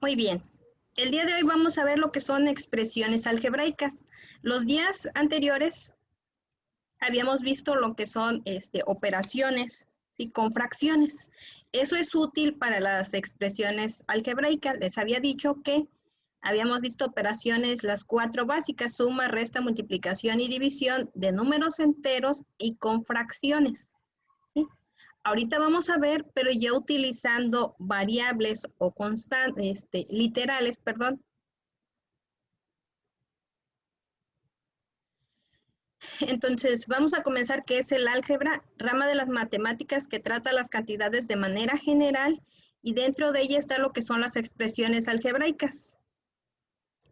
Muy bien. El día de hoy vamos a ver lo que son expresiones algebraicas. Los días anteriores habíamos visto lo que son operaciones, ¿sí? Con fracciones. Eso es útil para las expresiones algebraicas. Les había dicho que habíamos visto operaciones, las 4 básicas: suma, resta, multiplicación y división de números enteros y con fracciones, ¿sí? Ahorita vamos a ver, pero ya utilizando variables o constantes, literales, perdón. Entonces, vamos a comenzar, ¿qué es el álgebra? Rama de las matemáticas que trata las cantidades de manera general, y dentro de ella está lo que son las expresiones algebraicas.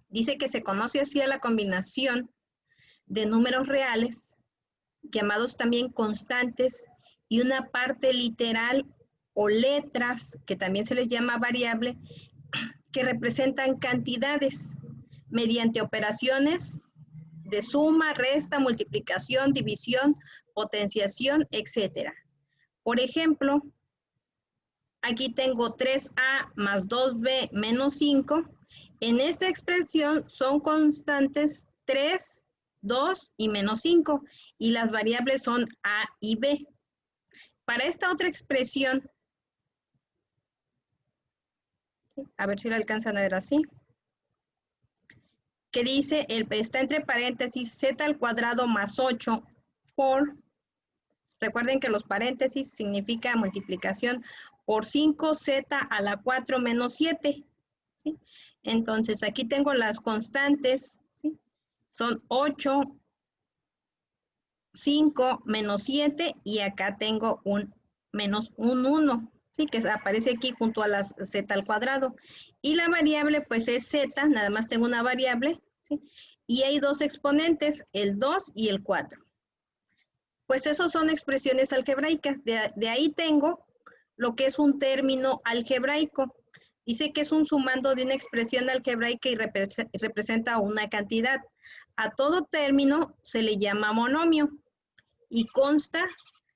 Dice que se conoce así a la combinación de números reales, llamados también constantes, y una parte literal o letras, que también se les llama variable, que representan cantidades mediante operaciones de suma, resta, multiplicación, división, potenciación, etc. Por ejemplo, aquí tengo 3a más 2b menos 5. En esta expresión son constantes 3, 2 y menos 5, y las variables son a y b. Para esta otra expresión, a ver si la alcanzan a ver así, que dice, está entre paréntesis z al cuadrado más 8 por, recuerden que los paréntesis significa multiplicación, por 5z a la 4 menos 7, ¿sí? Entonces aquí tengo las constantes, ¿sí? Son 8, 5, menos 7, y acá tengo un menos un 1, ¿sí? Que aparece aquí junto a las z al cuadrado. Y la variable pues es z, nada más tengo una variable, ¿sí? Y hay dos exponentes, el 2 y el 4. Pues esos son expresiones algebraicas. De ahí tengo lo que es un término algebraico. Dice que es un sumando de una expresión algebraica y representa una cantidad. A todo término se le llama monomio y consta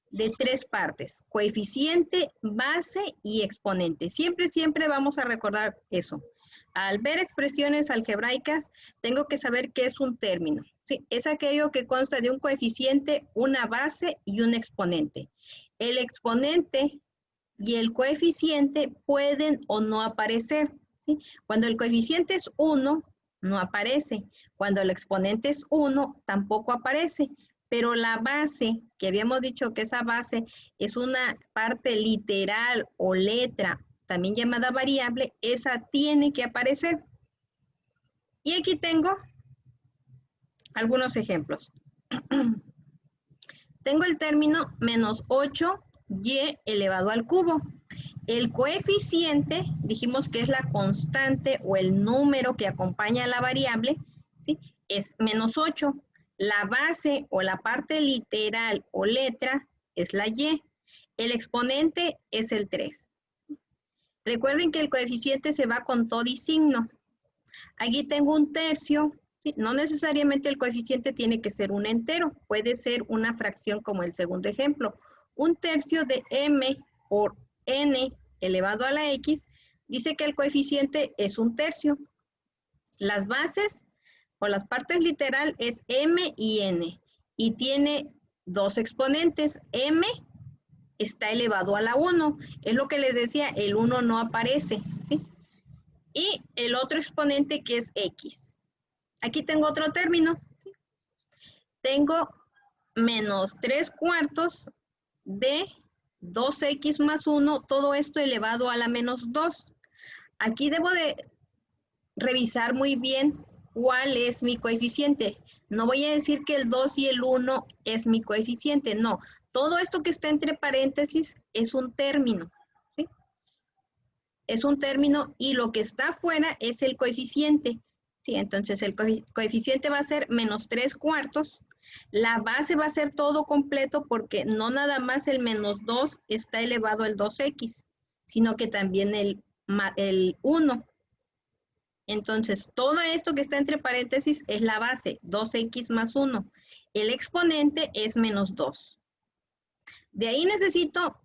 de 3 partes: coeficiente, base y exponente. Siempre vamos a recordar eso. Al ver expresiones algebraicas, tengo que saber qué es un término, ¿sí? Es aquello que consta de un coeficiente, una base y un exponente. El exponente y el coeficiente pueden o no aparecer, ¿sí? Cuando el coeficiente es 1, no aparece. Cuando el exponente es 1, tampoco aparece. Pero la base, que habíamos dicho que esa base es una parte literal o letra, también llamada variable, esa tiene que aparecer. Y aquí tengo algunos ejemplos. Tengo el término menos 8y elevado al cubo. El coeficiente, dijimos que es la constante o el número que acompaña a la variable, ¿sí? Es menos 8. La base o la parte literal o letra es la y. El exponente es el 3. Recuerden que el coeficiente se va con todo y signo. Aquí tengo un tercio, ¿sí? No necesariamente el coeficiente tiene que ser un entero, puede ser una fracción como el segundo ejemplo. Un tercio de m por n elevado a la x, dice que el coeficiente es un tercio. Las bases o las partes literal es m y n, y tiene dos exponentes. M está elevado a la 1, es lo que les decía, el 1 no aparece, ¿sí? Y el otro exponente que es x. Aquí tengo otro término, ¿sí? Tengo menos 3 cuartos de 2x más 1, todo esto elevado a la menos 2. Aquí debo de revisar muy bien cuál es mi coeficiente. No voy a decir que el 2 y el 1 es mi coeficiente, no. Todo esto que está entre paréntesis es un término, ¿sí? Es un término, y lo que está afuera es el coeficiente, ¿sí? Entonces el coeficiente va a ser menos 3 cuartos. La base va a ser todo completo, porque no nada más el menos 2 está elevado al 2x, sino que también el 1. Entonces, todo esto que está entre paréntesis es la base, 2x más 1. El exponente es menos 2. De ahí necesito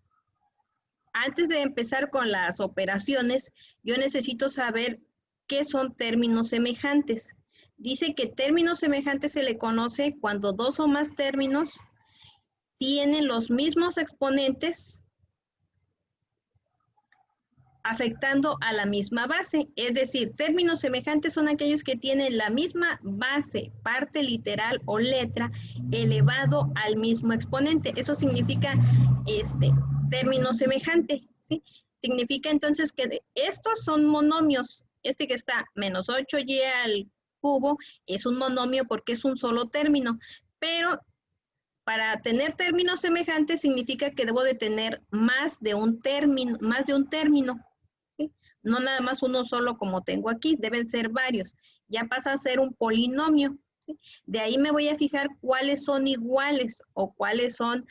Antes de empezar con las operaciones, yo necesito saber qué son términos semejantes. Dice que términos semejantes se le conoce cuando dos o más términos tienen los mismos exponentes afectando a la misma base. Es decir, términos semejantes son aquellos que tienen la misma base, parte literal o letra, elevado al mismo exponente. Eso significa término semejante, ¿sí? Significa entonces que estos son monomios. Este que está menos 8y al cubo es un monomio porque es un solo término, pero para tener términos semejantes significa que debo de tener más de un término, ¿sí? No nada más uno solo como tengo aquí, deben ser varios. Ya pasa a ser un polinomio, ¿sí? De ahí me voy a fijar cuáles son iguales o cuáles son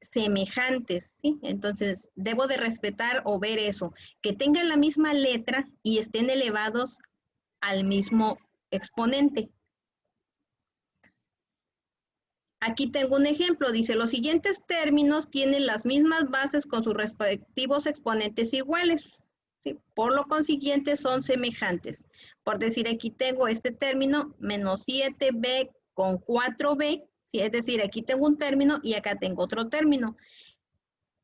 semejantes, ¿sí? Entonces, debo de respetar o ver eso, que tengan la misma letra y estén elevados al mismo exponente. Aquí tengo un ejemplo, dice, los siguientes términos tienen las mismas bases con sus respectivos exponentes iguales, ¿sí? Por lo consiguiente son semejantes. Por decir, aquí tengo este término, menos 7b con 4b, ¿sí? Es decir, aquí tengo un término y acá tengo otro término.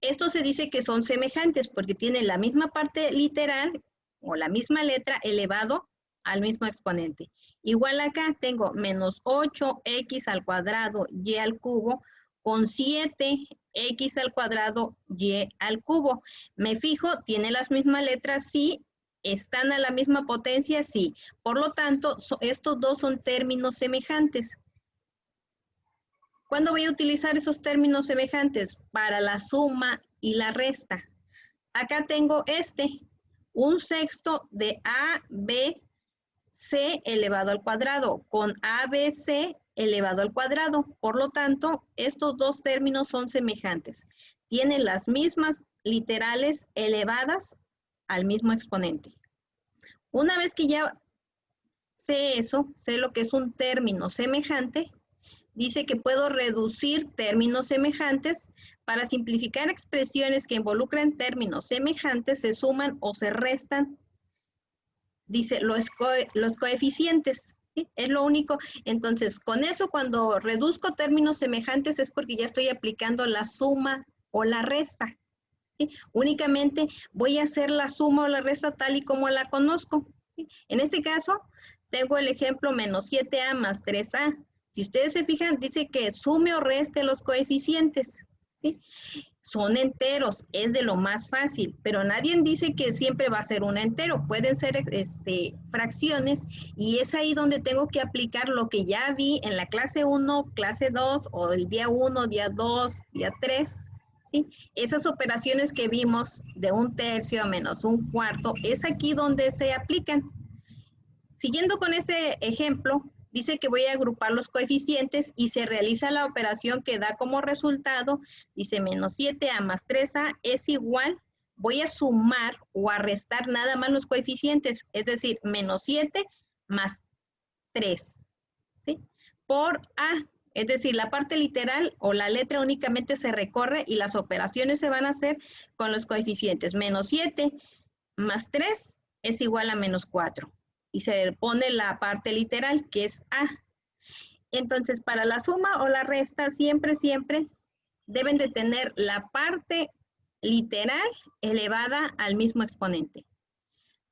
Esto se dice que son semejantes porque tienen la misma parte literal o la misma letra elevado al mismo exponente. Igual acá tengo menos 8x al cuadrado y al cubo con 7x al cuadrado y al cubo. Me fijo, tiene las mismas letras, sí. ¿Están a la misma potencia? Sí. Por lo tanto, estos dos son términos semejantes. ¿Cuándo voy a utilizar esos términos semejantes? Para la suma y la resta. Acá tengo un sexto de ABC elevado al cuadrado con ABC elevado al cuadrado. Por lo tanto, estos dos términos son semejantes. Tienen las mismas literales elevadas al mismo exponente. Una vez que ya sé eso, sé lo que es un término semejante, dice que puedo reducir términos semejantes. Para simplificar expresiones que involucran términos semejantes, se suman o se restan, dice, los coeficientes. ¿Sí? Es lo único. Entonces, con eso, cuando reduzco términos semejantes es porque ya estoy aplicando la suma o la resta. ¿Sí? Únicamente voy a hacer la suma o la resta tal y como la conozco. ¿Sí? En este caso, tengo el ejemplo menos 7a más 3a. Si ustedes se fijan, dice que sume o reste los coeficientes, ¿sí? Son enteros, es de lo más fácil, pero nadie dice que siempre va a ser un entero, pueden ser fracciones y es ahí donde tengo que aplicar lo que ya vi en la clase 1, clase 2 o el día 1, día 2, día 3, ¿sí? Esas operaciones que vimos de un tercio a menos un cuarto, es aquí donde se aplican. Siguiendo con este ejemplo, dice que voy a agrupar los coeficientes y se realiza la operación que da como resultado, dice menos 7a más 3a es igual, voy a sumar o a restar nada más los coeficientes, es decir, menos 7 más 3, ¿sí? Por a, es decir, la parte literal o la letra únicamente se recorre y las operaciones se van a hacer con los coeficientes. Menos 7 más 3 es igual a menos 4 y se pone la parte literal que es a. Entonces, para la suma o la resta, siempre deben de tener la parte literal elevada al mismo exponente.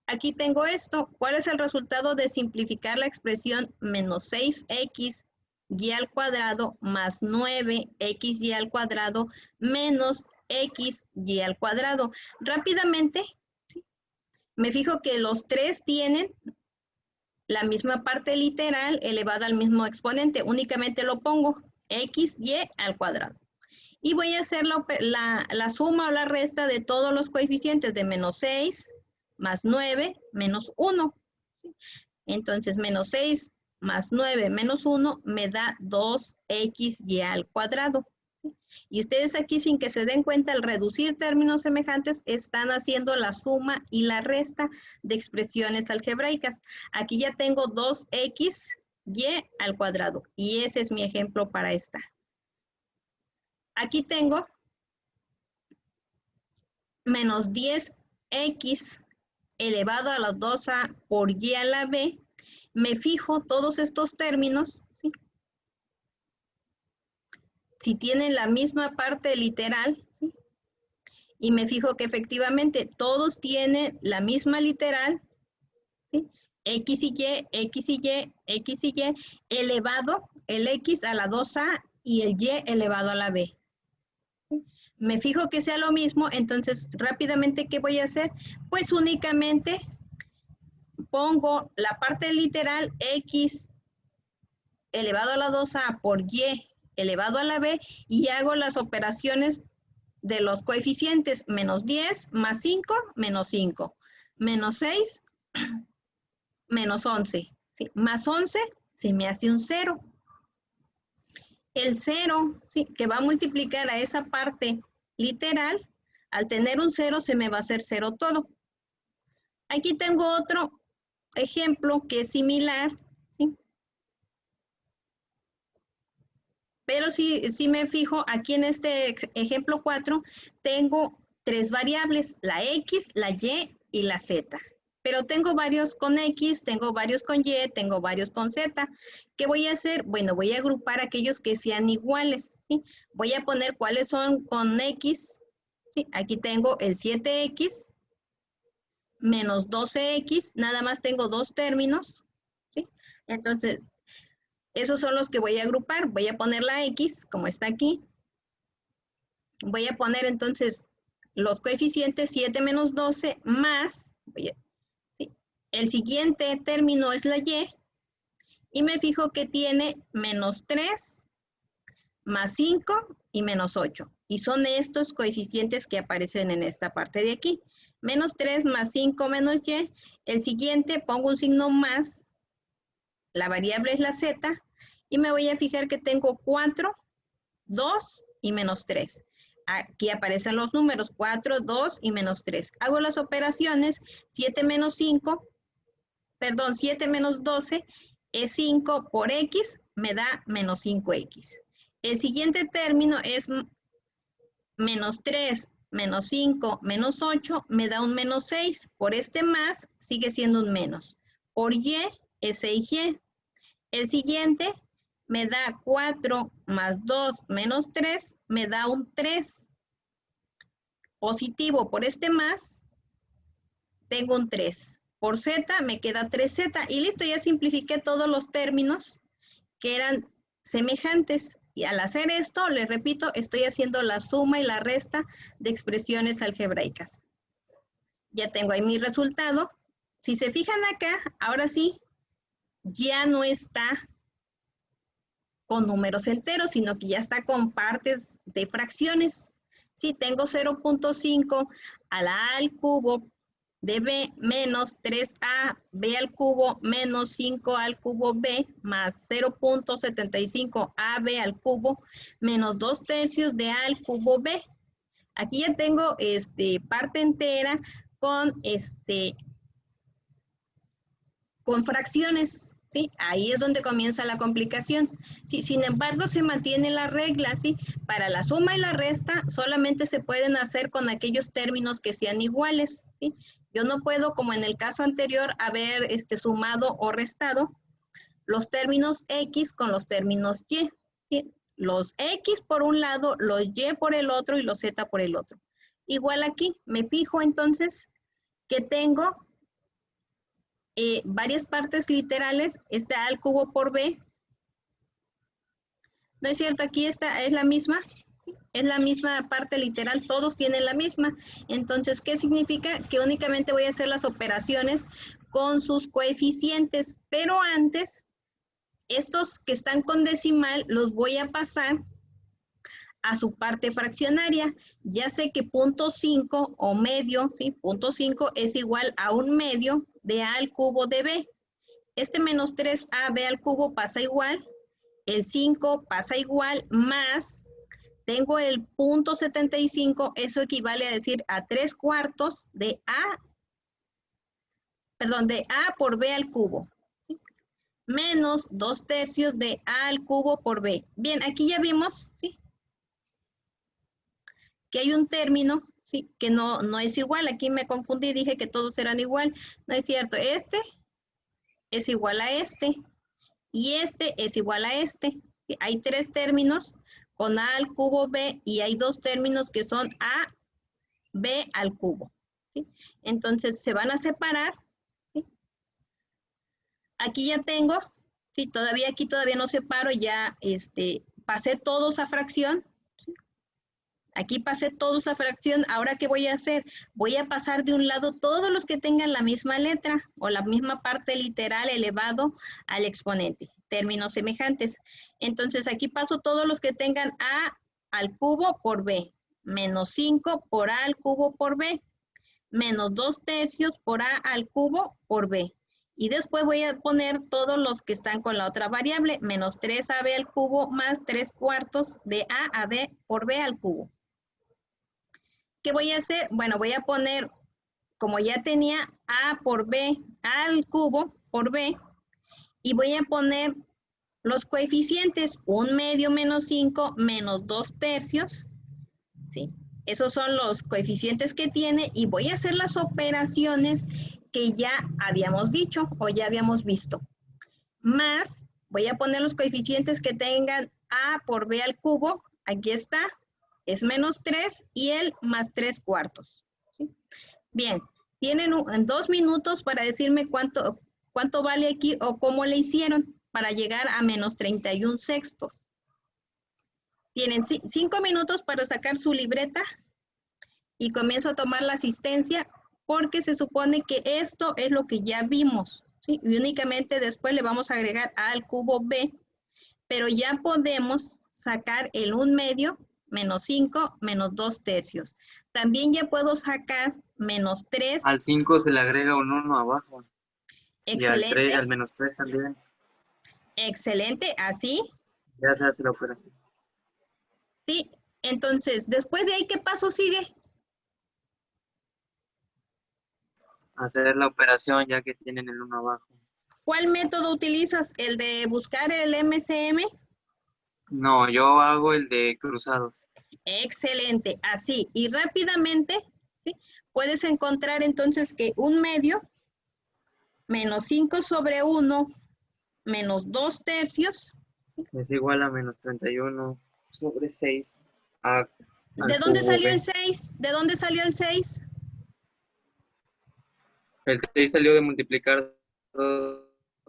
Aquí tengo esto. ¿Cuál es el resultado de simplificar la expresión menos 6x y al cuadrado más 9x y al cuadrado menos x y al cuadrado? Rápidamente, ¿sí? Me fijo que los tres tienen la misma parte literal elevada al mismo exponente. Únicamente lo pongo x, y al cuadrado. Y voy a hacer la suma o la resta de todos los coeficientes de menos 6 más 9 menos 1. Entonces, menos 6 más 9 menos 1 me da 2xy al cuadrado. Y ustedes aquí, sin que se den cuenta, al reducir términos semejantes, están haciendo la suma y la resta de expresiones algebraicas. Aquí ya tengo 2xy al cuadrado. Y ese es mi ejemplo para esta. Aquí tengo menos 10x elevado a la 2a por y a la b, me fijo todos estos términos, ¿sí? Si tienen la misma parte literal, ¿sí? Y me fijo que efectivamente todos tienen la misma literal, ¿sí? X y Y, X y Y, X y Y, elevado el X a la 2a y el Y elevado a la B. ¿Sí? Me fijo que sea lo mismo, entonces rápidamente, ¿qué voy a hacer? Pues únicamente pongo la parte literal X elevado a la 2a por Y elevado a la B y hago las operaciones de los coeficientes menos 10 más 5 menos 5, menos 6 menos 11, ¿sí? Más 11 se me hace un 0. El 0, ¿sí? Que va a multiplicar a esa parte literal, al tener un 0 se me va a hacer 0 todo. Aquí tengo otro ejemplo que es similar, ¿sí? Pero si me fijo, aquí en este ejemplo 4, tengo 3 variables, la X, la Y y la Z. Pero tengo varios con X, tengo varios con Y, tengo varios con Z. ¿Qué voy a hacer? Bueno, voy a agrupar aquellos que sean iguales, ¿sí? Voy a poner cuáles son con X, ¿sí? Aquí tengo el 7X menos 12X, nada más tengo dos términos, ¿sí? Entonces, esos son los que voy a agrupar. Voy a poner la X, como está aquí. Voy a poner entonces los coeficientes 7 menos 12 más, ¿sí? El siguiente término es la Y, y me fijo que tiene menos 3, más 5 y menos 8. Y son estos coeficientes que aparecen en esta parte de aquí. Menos 3 más 5 menos Y. El siguiente pongo un signo más, la variable es la Z, y me voy a fijar que tengo 4, 2 y menos 3. Aquí aparecen los números 4, 2 y menos 3. Hago las operaciones 7 menos 5, perdón, 7 menos 12 es 5 por X, me da menos 5X. El siguiente término es menos 3 menos 5 menos 8, me da un menos 6. Por este más sigue siendo un menos. Por Y es 6Y. El siguiente me da 4 más 2 menos 3, me da un 3. Positivo por este más, tengo un 3. Por Z me queda 3Z. Y listo, ya simplifiqué todos los términos que eran semejantes. Y al hacer esto, les repito, estoy haciendo la suma y la resta de expresiones algebraicas. Ya tengo ahí mi resultado. Si se fijan acá, ahora sí, ya no está con números enteros, sino que ya está con partes de fracciones. Si tengo 0.5 a la a al cubo de b menos 3a b al cubo menos 5 al cubo b más 0.75 ab al cubo menos 2 tercios de a al cubo b. Aquí ya tengo parte entera con fracciones. ¿Sí? Ahí es donde comienza la complicación. ¿Sí? Sin embargo, se mantiene la regla, ¿sí? Para la suma y la resta solamente se pueden hacer con aquellos términos que sean iguales, ¿sí? Yo no puedo, como en el caso anterior, haber sumado o restado los términos X con los términos Y, ¿sí? Los X por un lado, los Y por el otro y los Z por el otro. Igual aquí, me fijo entonces que tengo varias partes literales, está A al cubo por B. ¿No es cierto? Aquí esta es la misma, ¿sí? Es la misma parte literal, todos tienen la misma. Entonces, ¿qué significa? Que únicamente voy a hacer las operaciones con sus coeficientes, pero antes, estos que están con decimal los voy a pasar a su parte fraccionaria. Ya sé que 0.5 o medio, ¿sí? 0.5 es igual a un medio de A al cubo de B. Este menos 3ab al cubo pasa igual, el 5 pasa igual, más, tengo el 0.75, eso equivale a decir a 3/4 de A, perdón, de A por B al cubo, ¿sí? Menos 2 tercios de A al cubo por B. Bien, aquí ya vimos, ¿sí? Que hay un término ¿sí? Que no es igual. Aquí me confundí, dije que todos eran igual. No es cierto. Este es igual a este y este es igual a este. ¿Sí? Hay tres términos con a al cubo b y hay dos términos que son a b al cubo. ¿Sí? Entonces se van a separar. ¿Sí? Aquí ya tengo, ¿sí? Todavía aquí todavía no separo, ya pasé todos a fracción. ¿Sí? Aquí pasé todos a fracción. Ahora, ¿qué voy a hacer? Voy a pasar de un lado todos los que tengan la misma letra o la misma parte literal elevado al exponente. Términos semejantes. Entonces, aquí paso todos los que tengan a al cubo por b, menos 5 por a al cubo por b, menos 2/3 por a al cubo por b. Y después voy a poner todos los que están con la otra variable, menos 3ab al cubo más 3/4 de a b por b al cubo. ¿Qué voy a hacer? Bueno, voy a poner, como ya tenía a por b al cubo por b, y voy a poner los coeficientes, 1/2 menos 5 menos 2/3, ¿sí? Esos son los coeficientes que tiene y voy a hacer las operaciones que ya habíamos dicho o ya habíamos visto. Más, voy a poner los coeficientes que tengan a por b al cubo, aquí está, es menos 3 y el más 3/4. ¿Sí? Bien, tienen 2 minutos para decirme cuánto vale aquí o cómo le hicieron para llegar a menos 31/6. Tienen 5 minutos para sacar su libreta y comienzo a tomar la asistencia porque se supone que esto es lo que ya vimos, ¿sí? Y únicamente después le vamos a agregar a al cubo b, pero ya podemos sacar el 1/2 menos 5 menos 2/3. También ya puedo sacar menos 3. Al 5 se le agrega un 1 abajo. Excelente. Y al menos 3 también. Excelente, así. Ya se hace la operación. Sí, entonces, después de ahí, ¿qué paso sigue? Hacer la operación ya que tienen el 1 abajo. ¿Cuál método utilizas? ¿El de buscar el MCM? No, yo hago el de cruzados. Excelente, así. Y rápidamente, ¿sí? Puedes encontrar entonces que 1/2 menos 5 sobre 1 menos 2/3. Es igual a menos 31 sobre 6 ¿De al dónde cubo salió b. el 6? ¿De dónde salió el 6? El 6 salió de multiplicar 2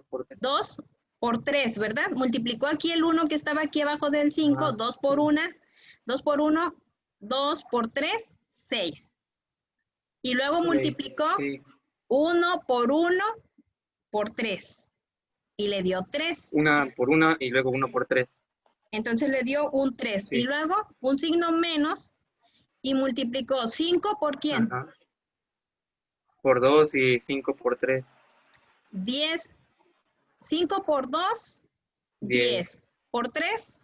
por 3. 2 por 3, ¿verdad? Multiplicó aquí el 1 que estaba aquí abajo del 5, 2 por 1, 2 por 1, 2 por 3, 6. Y luego multiplicó 1 por 1 por 3. Y le dio 3. 1 por 1 y luego 1 por 3. Entonces le dio un 3. Sí. Y luego un signo menos y multiplicó 5 por ¿quién? Ajá. Por 2 y 5 por 3. 10. 5 por 2, 10. Por 3,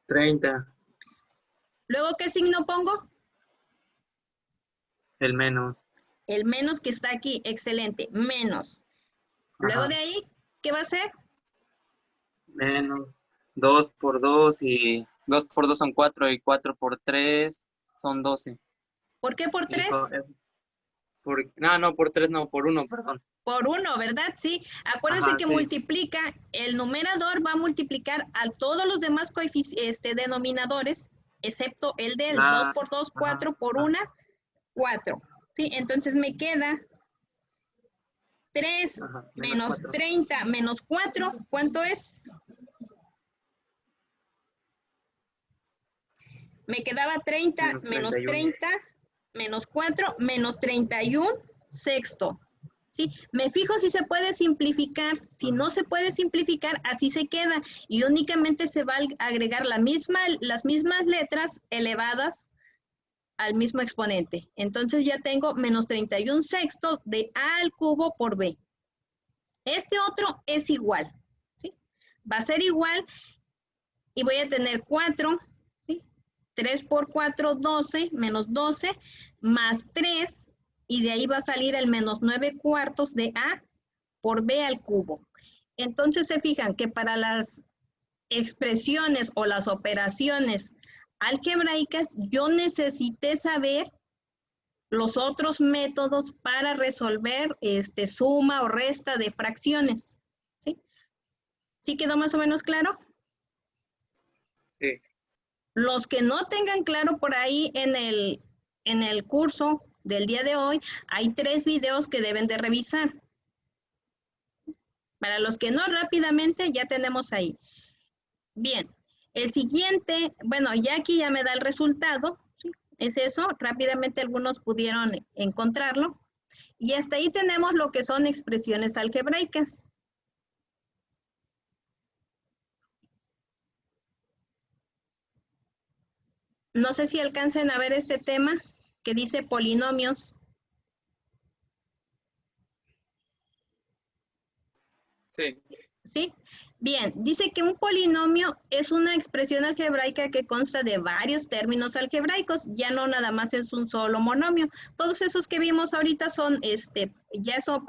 30. Luego, ¿qué signo pongo? El menos. El menos que está aquí. Excelente. Menos. Luego de ahí, ¿qué va a ser? Menos 2 por 2 y 2 por 2 son 4 y 4 por 3 son 12. ¿Por qué por 3? No, por 3 no, por 1, perdón. Por 1, ¿verdad? Sí. Acuérdense que multiplica, el numerador va a multiplicar a todos los demás denominadores, excepto el del 2 por 2, 4 por 1, 4. ¿Sí? Entonces me queda 3 menos 4. 30 menos 4, ¿cuánto es? Me quedaba 30 menos 30 menos 4 menos 31/6. ¿Sí? Me fijo si se puede simplificar. Si no se puede simplificar, así se queda. Y únicamente se va a agregar las mismas letras elevadas al mismo exponente. Entonces ya tengo menos 31/6 de a al cubo por b. Este otro es igual. ¿Sí? Va a ser igual y voy a tener 4. ¿Sí? 3 por 4, 12, menos 12, más 3. Y de ahí va a salir el menos 9/4 de a por b al cubo. Entonces se fijan que para las expresiones o las operaciones algebraicas yo necesité saber los otros métodos para resolver suma o resta de fracciones. ¿Sí? ¿Sí quedó más o menos claro? Sí. Los que no tengan claro por ahí en el curso del día de hoy, hay 3 videos que deben de revisar. Para los que no, rápidamente ya tenemos ahí. Bien, el siguiente, bueno, ya aquí ya me da el resultado, ¿sí? Es eso, rápidamente algunos pudieron encontrarlo. Y hasta ahí tenemos lo que son expresiones algebraicas. No sé si alcancen a ver este tema que dice polinomios. Sí. ¿Sí? Bien, dice que un polinomio es una expresión algebraica que consta de varios términos algebraicos, ya no nada más es un solo monomio. Todos esos que vimos ahorita son, ya eso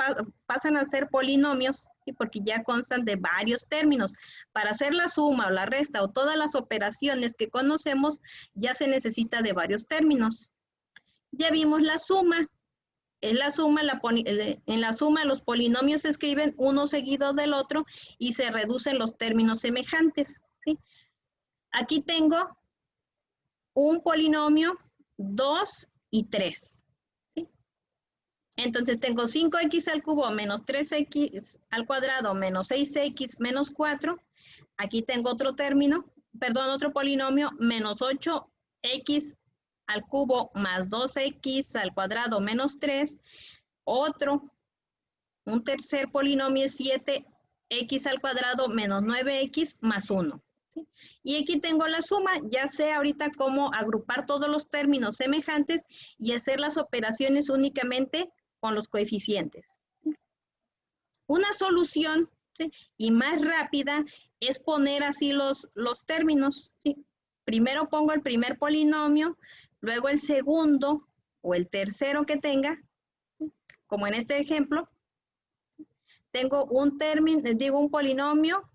pasan a ser polinomios, ¿sí? Porque ya constan de varios términos. Para hacer la suma o la resta o todas las operaciones que conocemos, ya se necesita de varios términos. Ya vimos la suma. En la suma los polinomios se escriben uno seguido del otro y se reducen los términos semejantes, ¿sí? Aquí tengo un polinomio, 2 y 3, ¿sí? Entonces tengo 5x al cubo menos 3x al cuadrado menos 6x menos 4. Aquí tengo otro otro polinomio, menos 8x al cubo más 2x al cuadrado menos 3. Un tercer polinomio es 7x al cuadrado menos 9x más 1. ¿Sí? Y aquí tengo la suma, ya sé ahorita cómo agrupar todos los términos semejantes y hacer las operaciones únicamente con los coeficientes. ¿Sí? Una solución, ¿sí? Y más rápida es poner así los términos. ¿Sí? Primero pongo el primer polinomio, luego el segundo o el tercero que tenga, ¿sí? Como en este ejemplo. Tengo un polinomio,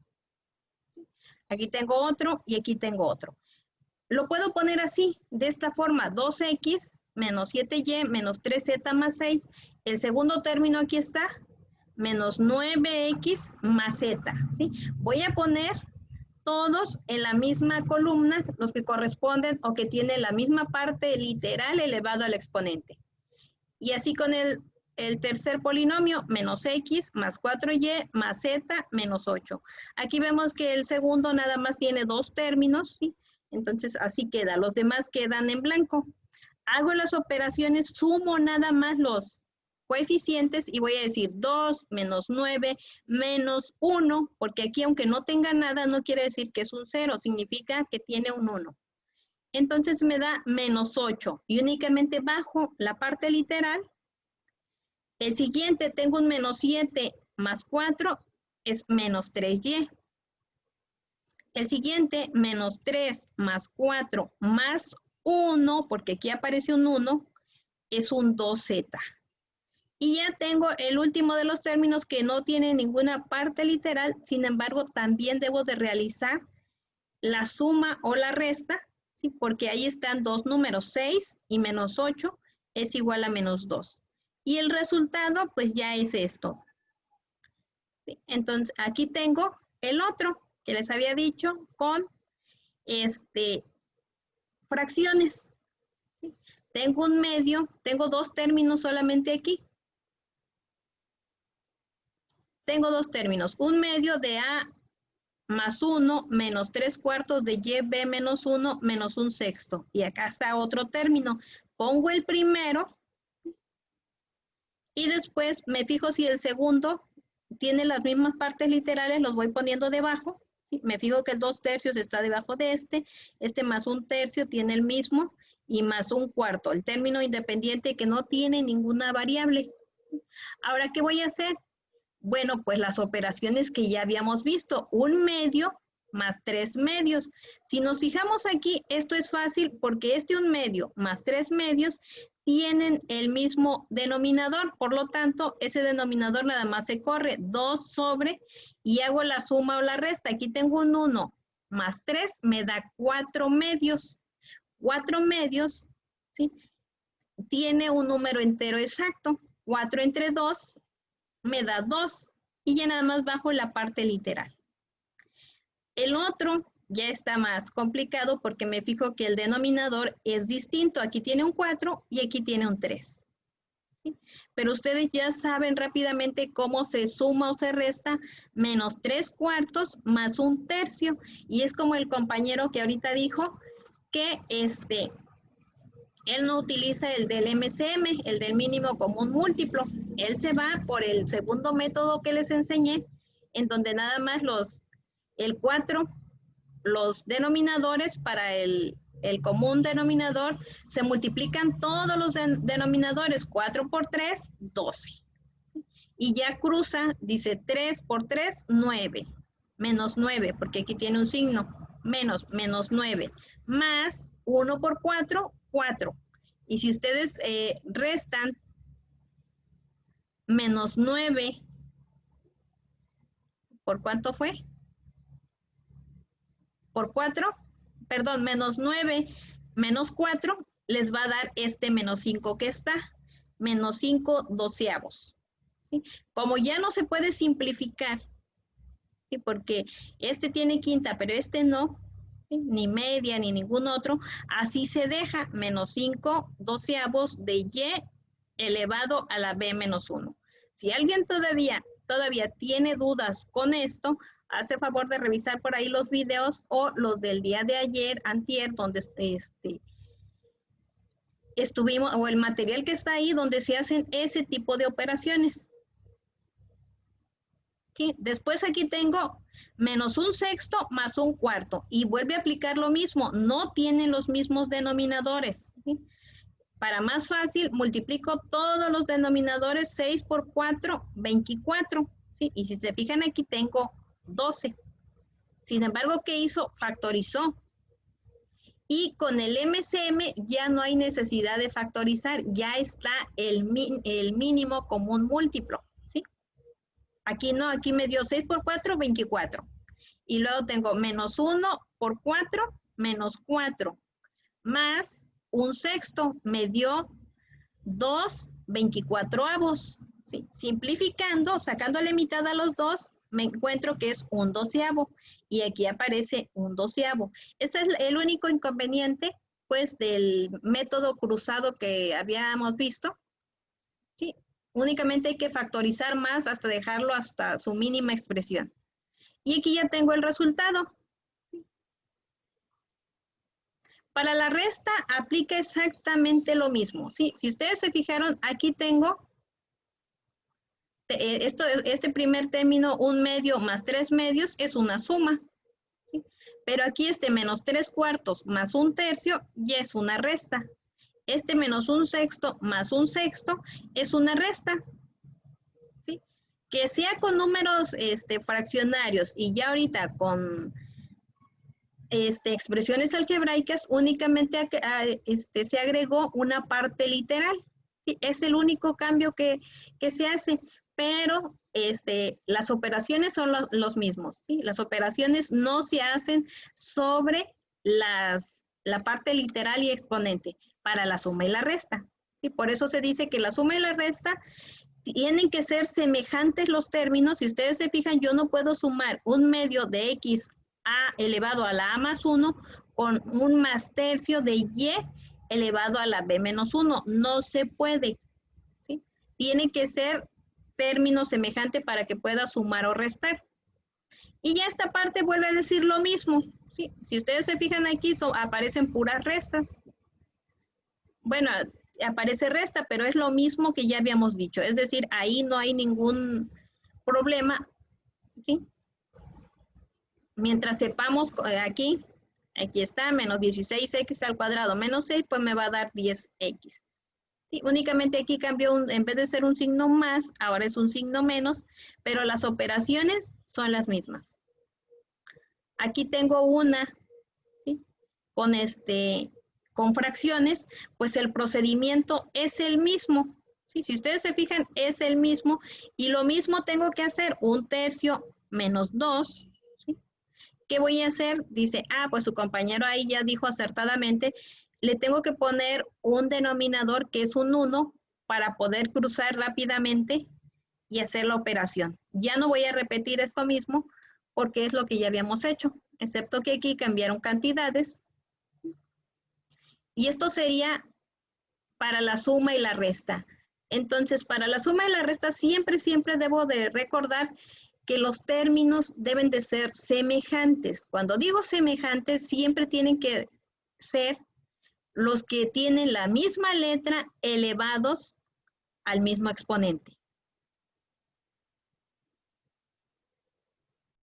aquí tengo otro y aquí tengo otro. Lo puedo poner así, de esta forma, 2x menos 7y menos 3z más 6. El segundo término aquí está, menos 9x más z, ¿sí? Voy a poner todos en la misma columna, los que corresponden o que tienen la misma parte literal elevado al exponente. Y así con el tercer polinomio, menos x más 4y más z menos 8. Aquí vemos que el segundo nada más tiene 2 términos, ¿sí? Entonces así queda, los demás quedan en blanco. Hago las operaciones, sumo nada más los coeficientes y voy a decir 2 menos 9 menos 1, porque aquí aunque no tenga nada no quiere decir que es un 0, significa que tiene un 1. Entonces me da menos 8 y únicamente bajo la parte literal. El siguiente, tengo un menos 7 más 4, es menos 3y. El siguiente, menos 3 más 4 más 1, porque aquí aparece un 1, es un 2z. Y ya tengo el último de los términos que no tiene ninguna parte literal, sin embargo, también debo de realizar la suma o la resta, ¿sí? Porque ahí están dos números, 6 y menos 8 es igual a menos 2. Y el resultado, pues ya es esto. ¿Sí? Entonces, aquí tengo el otro que les había dicho con fracciones. ¿Sí? Tengo un medio, tengo dos términos solamente aquí. Tengo dos términos, un medio de A más 1 menos 3 cuartos de YB menos 1 menos 1 sexto. Y acá está otro término. Pongo el primero y después me fijo si el segundo tiene las mismas partes literales, los voy poniendo debajo. ¿Sí? Me fijo que el 2/3 está debajo de este más 1/3 tiene el mismo y más 1/4, el término independiente que no tiene ninguna variable. Ahora, ¿qué voy a hacer? Bueno, pues las operaciones que ya habíamos visto, un medio más 3 medios. Si nos fijamos aquí, esto es fácil porque un medio más 3 medios tienen el mismo denominador, por lo tanto, ese denominador nada más se corre 2 sobre y hago la suma o la resta. Aquí tengo un 1 más 3 me da 4 medios. 4 medios, ¿sí? tiene un número entero exacto. 4 entre 2 me da 2 y ya nada más bajo la parte literal. El otro ya está más complicado porque me fijo que el denominador es distinto. Aquí tiene un 4 y aquí tiene un 3. ¿Sí? Pero ustedes ya saben rápidamente cómo se suma o se resta menos 3/4 más 1/3. Y es como el compañero que ahorita dijo que él no utiliza el del MCM, el del mínimo común múltiplo. Él se va por el segundo método que les enseñé, en donde nada más el 4, los denominadores para el común denominador, se multiplican todos los denominadores. 4 por 3, 12. Y ya cruza, dice 3 por 3, 9. Menos 9, porque aquí tiene un signo. Menos 9. Más 1 por 4, 4. Y si ustedes restan menos 9, ¿por cuánto fue? Por 4, perdón, menos 9 menos 4 les va a dar este menos 5 que está, menos 5 doceavos. ¿Sí? Como ya no se puede simplificar, ¿sí? Porque este tiene quinta, pero este no, ¿sí? Ni media, ni ningún otro, así se deja menos 5 doceavos de y elevado a la b menos 1. Si alguien todavía tiene dudas con esto, hace favor de revisar por ahí los videos o los del día de ayer, antier, donde estuvimos, o el material que está ahí donde se hacen ese tipo de operaciones. ¿Sí? Después aquí tengo menos 1/6 más 1/4 y vuelve a aplicar lo mismo, no tienen los mismos denominadores. ¿Sí? Para más fácil, multiplico todos los denominadores. 6 por 4, 24. ¿Sí? Y si se fijan aquí tengo 12. Sin embargo, ¿qué hizo? Factorizó. Y con el MCM ya no hay necesidad de factorizar, ya está el mínimo común múltiplo. ¿Sí? Aquí no, aquí me dio 6 por 4, 24. Y luego tengo menos 1 por 4, menos 4. Más 1/6 me dio 2 24avos. ¿Sí? Simplificando, sacándole mitad a los dos, me encuentro que es 1/12. Y aquí aparece 1/12. Ese es el único inconveniente, pues, del método cruzado que habíamos visto. ¿Sí? Únicamente hay que factorizar más hasta dejarlo hasta su mínima expresión. Y aquí ya tengo el resultado. ¿Sí? Para la resta aplica exactamente lo mismo. ¿Sí? Si ustedes se fijaron, aquí tengo este primer término, 1/2 más 3/2, es una suma. ¿Sí? Pero aquí este menos 3/4 más 1/3 ya es una resta. Este menos 1/6 más 1/6 es una resta. ¿Sí? Que sea con números fraccionarios y ya ahorita con expresiones algebraicas, únicamente se agregó una parte literal. ¿Sí? Es el único cambio que se hace, pero las operaciones son los mismos. ¿Sí? Las operaciones no se hacen sobre la parte literal y exponente para la suma y la resta. ¿Sí? Por eso se dice que la suma y la resta tienen que ser semejantes los términos. Si ustedes se fijan, yo no puedo sumar 1/2 de x a elevado a la a más 1 con 1/3 de y elevado a la b menos 1. No se puede. ¿Sí? Tiene que ser término semejante para que pueda sumar o restar. Y ya esta parte vuelve a decir lo mismo. ¿Sí? Si ustedes se fijan aquí, aparecen puras restas. Bueno, aparece resta, pero es lo mismo que ya habíamos dicho. Es decir, ahí no hay ningún problema. ¿Sí? Mientras sepamos aquí está, menos 16x al cuadrado menos 6, pues me va a dar 10x. ¿Sí? Únicamente aquí cambió, en vez de ser un signo más, ahora es un signo menos, pero las operaciones son las mismas. Aquí tengo una, ¿sí? Con fracciones, pues el procedimiento es el mismo. ¿Sí? Si ustedes se fijan, es el mismo. Y lo mismo tengo que hacer, 1/3 menos 2. ¿Sí? ¿Qué voy a hacer? Dice, pues su compañero ahí ya dijo acertadamente le tengo que poner un denominador que es un 1 para poder cruzar rápidamente y hacer la operación. Ya no voy a repetir esto mismo porque es lo que ya habíamos hecho, excepto que aquí cambiaron cantidades. Y esto sería para la suma y la resta. Entonces, para la suma y la resta siempre debo de recordar que los términos deben de ser semejantes. Cuando digo semejantes, siempre tienen que ser los que tienen la misma letra elevados al mismo exponente.